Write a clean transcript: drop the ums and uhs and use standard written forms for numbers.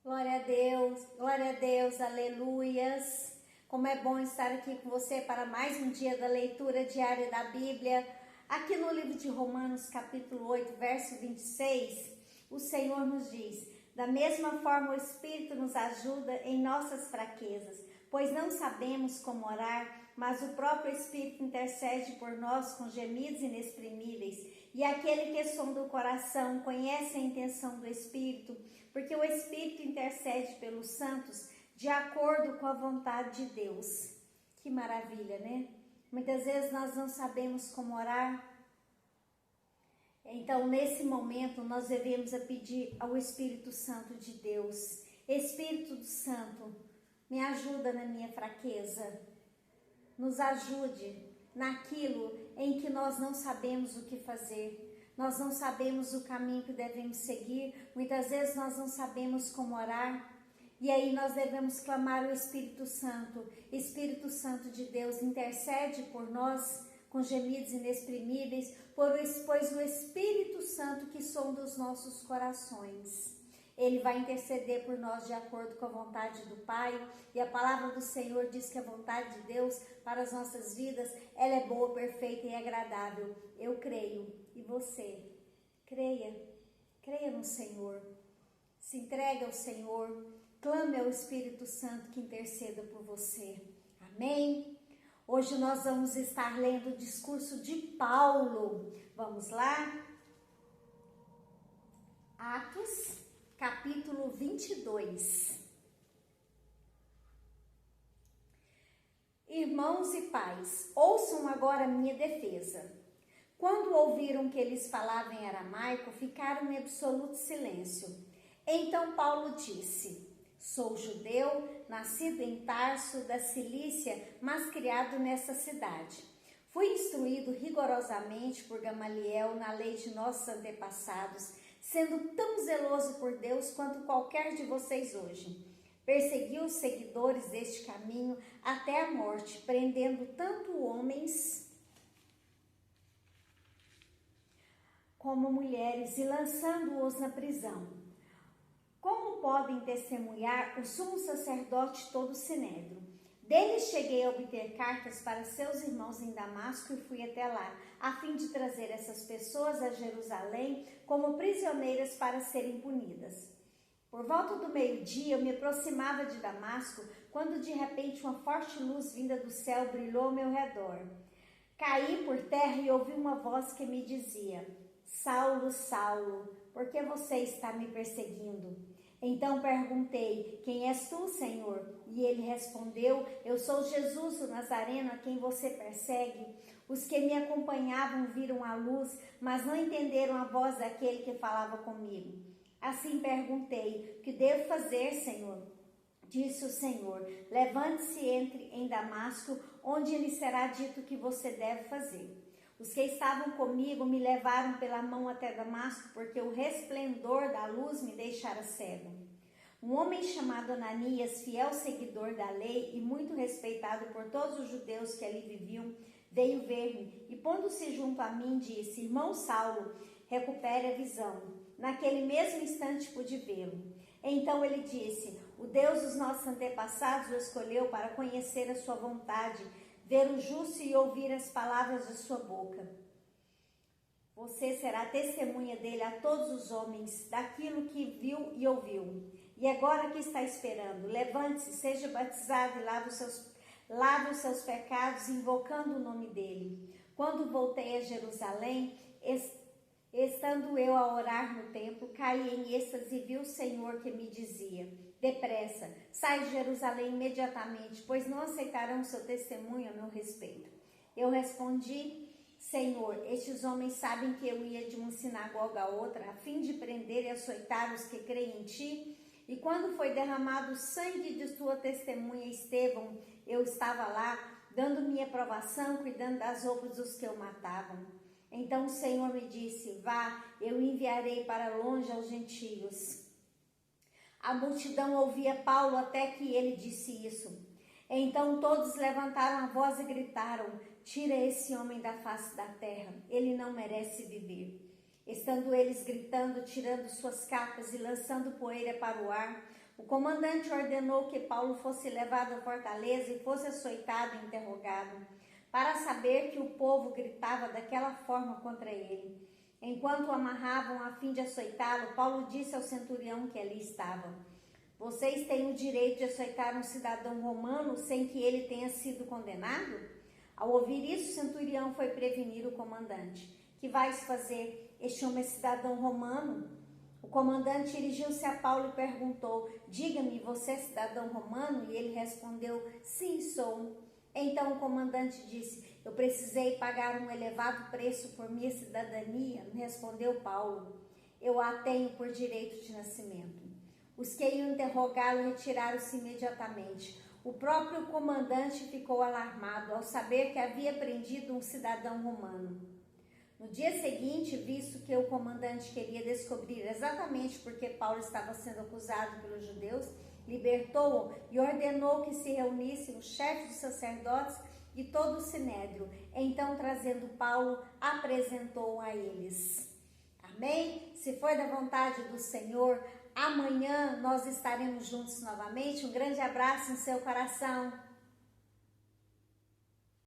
glória a Deus, aleluias. Como é bom estar aqui com você para mais um dia da leitura diária da Bíblia. Aqui no livro de Romanos, capítulo 8, verso 26, o Senhor nos diz: da mesma forma o Espírito nos ajuda em nossas fraquezas, pois não sabemos como orar, mas o próprio Espírito intercede por nós com gemidos inexprimíveis. E aquele que sonda o coração conhece a intenção do Espírito, porque o Espírito intercede pelos santos de acordo com a vontade de Deus. Que maravilha, né? Muitas vezes nós não sabemos como orar. Então, nesse momento, nós devemos pedir ao Espírito Santo de Deus: Espírito Santo, me ajuda na minha fraqueza. Nos ajude naquilo em que nós não sabemos o que fazer. Nós não sabemos o caminho que devemos seguir. Muitas vezes nós não sabemos como orar. E aí nós devemos clamar o Espírito Santo. Espírito Santo de Deus, intercede por nós com gemidos inexprimíveis, pois o Espírito Santo que sonda os nossos corações. Ele vai interceder por nós de acordo com a vontade do Pai. E a palavra do Senhor diz que a vontade de Deus para as nossas vidas, ela é boa, perfeita e agradável. Eu creio. E você? Creia. Creia no Senhor. Se entregue ao Senhor. Clame ao Espírito Santo que interceda por você. Amém? Hoje nós vamos estar lendo o discurso de Paulo. Vamos lá? Atos, capítulo 22. Irmãos e pais, ouçam agora a minha defesa. Quando ouviram que eles falavam em aramaico, ficaram em absoluto silêncio. Então Paulo disse: sou judeu, nascido em Tarso, da Cilícia, mas criado nessa cidade. Fui instruído rigorosamente por Gamaliel na lei de nossos antepassados, sendo tão zeloso por Deus quanto qualquer de vocês hoje. Persegui os seguidores deste caminho até a morte, prendendo tanto homens como mulheres e lançando-os na prisão. Como podem testemunhar o sumo sacerdote e todo o sinédrio? Deles cheguei a obter cartas para seus irmãos em Damasco e fui até lá, a fim de trazer essas pessoas a Jerusalém como prisioneiras para serem punidas. Por volta do meio-dia eu me aproximava de Damasco, quando de repente uma forte luz vinda do céu brilhou ao meu redor. Caí por terra e ouvi uma voz que me dizia: Saulo, Saulo, por que você está me perseguindo? Então perguntei: quem és tu, Senhor? E ele respondeu: eu sou Jesus, o Nazareno, a quem você persegue. Os que me acompanhavam viram a luz, mas não entenderam a voz daquele que falava comigo. Assim perguntei: o que devo fazer, Senhor? Disse o Senhor: levante-se e entre em Damasco, onde lhe será dito o que você deve fazer. Os que estavam comigo me levaram pela mão até Damasco, porque o resplendor da luz me deixara cego. Um homem chamado Ananias, fiel seguidor da lei e muito respeitado por todos os judeus que ali viviam, veio ver-me e, pondo-se junto a mim, disse: irmão Saulo, recupere a visão. Naquele mesmo instante pude vê-lo. Então ele disse: o Deus dos nossos antepassados o escolheu para conhecer a sua vontade, ver o justo e ouvir as palavras de sua boca. Você será testemunha dele a todos os homens, daquilo que viu e ouviu. E agora que está esperando? Levante-se, seja batizado e lave os seus pecados, invocando o nome dele. Quando voltei a Jerusalém, estando eu a orar no templo, caí em êxtase e vi o Senhor que me dizia: depressa, sai de Jerusalém imediatamente, pois não aceitarão o seu testemunho a meu respeito. Eu respondi: Senhor, estes homens sabem que eu ia de uma sinagoga a outra, a fim de prender e açoitar os que creem em ti. E quando foi derramado o sangue de tua testemunha Estevão, eu estava lá, dando minha aprovação, cuidando das roupas dos que o matavam. Então o Senhor me disse: vá, eu enviarei para longe aos gentios. A multidão ouvia Paulo até que ele disse isso. Então todos levantaram a voz e gritaram: tira esse homem da face da terra, ele não merece viver. Estando eles gritando, tirando suas capas e lançando poeira para o ar, O comandante ordenou que Paulo fosse levado à fortaleza e fosse açoitado e interrogado, para saber que o povo gritava daquela forma contra ele. Enquanto o amarravam a fim de açoitá-lo, Paulo disse ao centurião que ali estava: vocês têm o direito de açoitar um cidadão romano sem que ele tenha sido condenado? Ao ouvir isso, o centurião foi prevenir o comandante. Que vais fazer? Este homem é cidadão romano. O comandante dirigiu-se a Paulo e perguntou: diga-me, você é cidadão romano? E ele respondeu: sim, sou. Então o comandante disse: eu precisei pagar um elevado preço por minha cidadania. Respondeu Paulo: eu a tenho por direito de nascimento. Os que iam interrogá-lo retiraram-se imediatamente. O próprio comandante ficou alarmado ao saber que havia prendido um cidadão romano. No dia seguinte, visto que o comandante queria descobrir exatamente por que Paulo estava sendo acusado pelos judeus, libertou-o e ordenou que se reunissem os chefes dos sacerdotes e todo o sinédrio. Então, trazendo Paulo, apresentou-o a eles. Amém? Se for da vontade do Senhor, amanhã nós estaremos juntos novamente. Um grande abraço no seu coração.